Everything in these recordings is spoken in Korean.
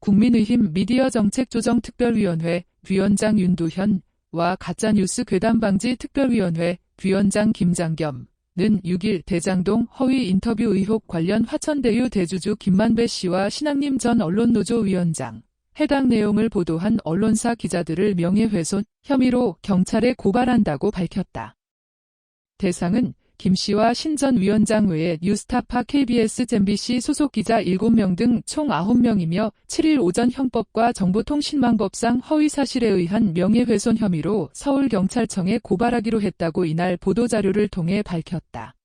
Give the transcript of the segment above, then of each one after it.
국민의힘 미디어정책조정특별위원회 위원장 윤두현과 가짜뉴스 괴담방지 특별위원회 위원장 김장겸은 6일 대장동 허위 인터뷰 의혹 관련 화천대유 대주주 김만배 씨와 신학림 전 언론노조 위원장, 해당 내용을 보도한 언론사 기자들을 명예훼손 혐의로 경찰에 고발한다고 밝혔다. 대상은 김 씨와 신 전 위원장 외에 뉴스타파, KBS, MBC 소속 기자 7명 등 총 9명이며 7일 오전 형법과 정보통신망법상 허위사실에 의한 명예훼손 혐의로 서울경찰청에 고발하기로 했다고 이날 보도자료를 통해 밝혔다.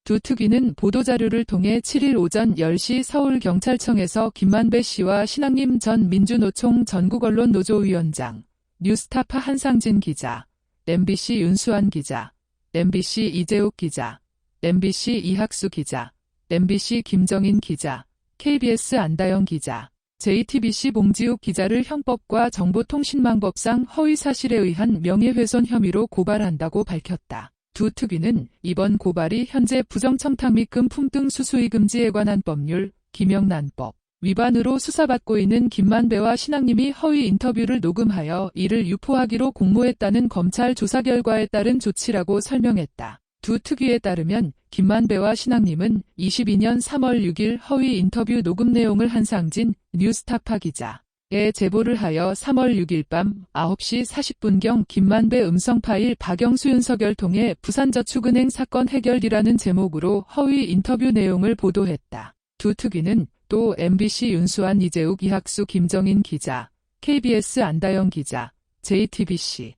두 특위는 보도자료를 통해 7일 오전 10시 서울경찰청에서 김만배 씨와 신학림 전 민주노총 전국언론노조위원장, 뉴스타파 한상진 기자, MBC 윤수환 기자, MBC 이재욱 기자, MBC 이학수 기자, MBC 김정인 기자, KBS 안다영 기자, JTBC 봉지욱 기자를 형법과 정보통신망법상 허위사실에 의한 명예훼손 혐의로 고발한다고 밝혔다. 두 특위는 이번 고발이 현재 부정청탁 및 금품 등 수수의 금지에 관한 법률, 김영란법 위반으로 수사받고 있는 김만배와 신학림이 허위 인터뷰를 녹음하여 이를 유포하기로 공모했다는 검찰 조사 결과에 따른 조치라고 설명했다. 두 특위에 따르면 김만배와 신학림은 22년 3월 6일 허위 인터뷰 녹음 내용을 한상진 뉴스타파 기자에 제보를 하여 3월 6일 밤 9시 40분경 김만배 음성 파일 박영수 윤석열 통해 부산저축은행 사건 해결이라는 제목으로 허위 인터뷰 내용을 보도했다. 두 특위는 또 MBC 윤수환, 이재욱, 이학수, 김정인 기자, KBS 안다영 기자, JTBC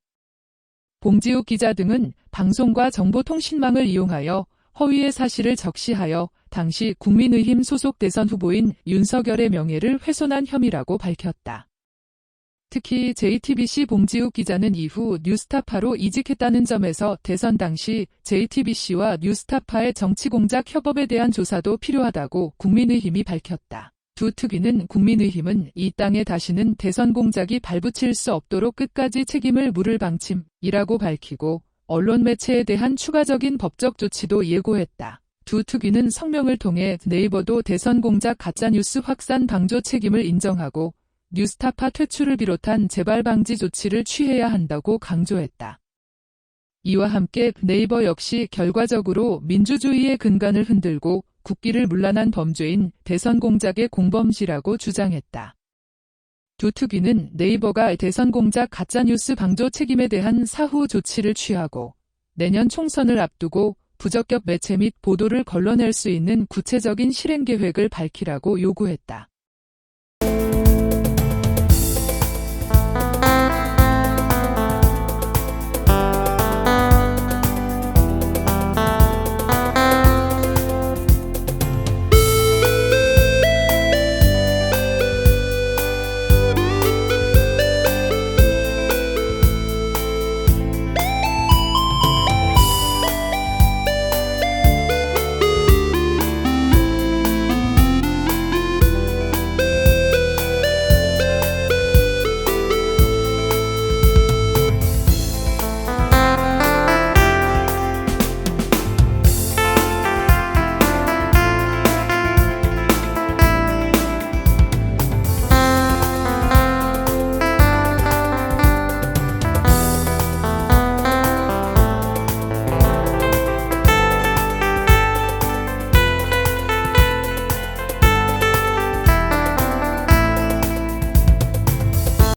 봉지욱 기자 등은 방송과 정보통신망을 이용하여 허위의 사실을 적시하여 당시 국민의힘 소속 대선 후보인 윤석열의 명예를 훼손한 혐의라고 밝혔다. 특히 JTBC 봉지욱 기자는 이후 뉴스타파로 이직했다는 점에서 대선 당시 JTBC와 뉴스타파의 정치공작 협업에 대한 조사도 필요하다고 국민의힘이 밝혔다. 두 특위는 국민의힘은 이 땅에 다시는 대선 공작이 발붙일 수 없도록 끝까지 책임을 물을 방침이라고 밝히고 언론 매체에 대한 추가적인 법적 조치도 예고했다. 두 특위는 성명을 통해 네이버도 대선 공작 가짜뉴스 확산 방조 책임을 인정하고 뉴스타파 퇴출을 비롯한 재발 방지 조치를 취해야 한다고 강조했다. 이와 함께 네이버 역시 결과적으로 민주주의의 근간을 흔들고 국기를 문란한 범죄인 대선 공작의 공범시라고 주장했다. 두 특위는 네이버가 대선 공작 가짜뉴스 방조 책임에 대한 사후 조치를 취하고 내년 총선을 앞두고 부적격 매체 및 보도를 걸러낼 수 있는 구체적인 실행 계획을 밝히라고 요구했다.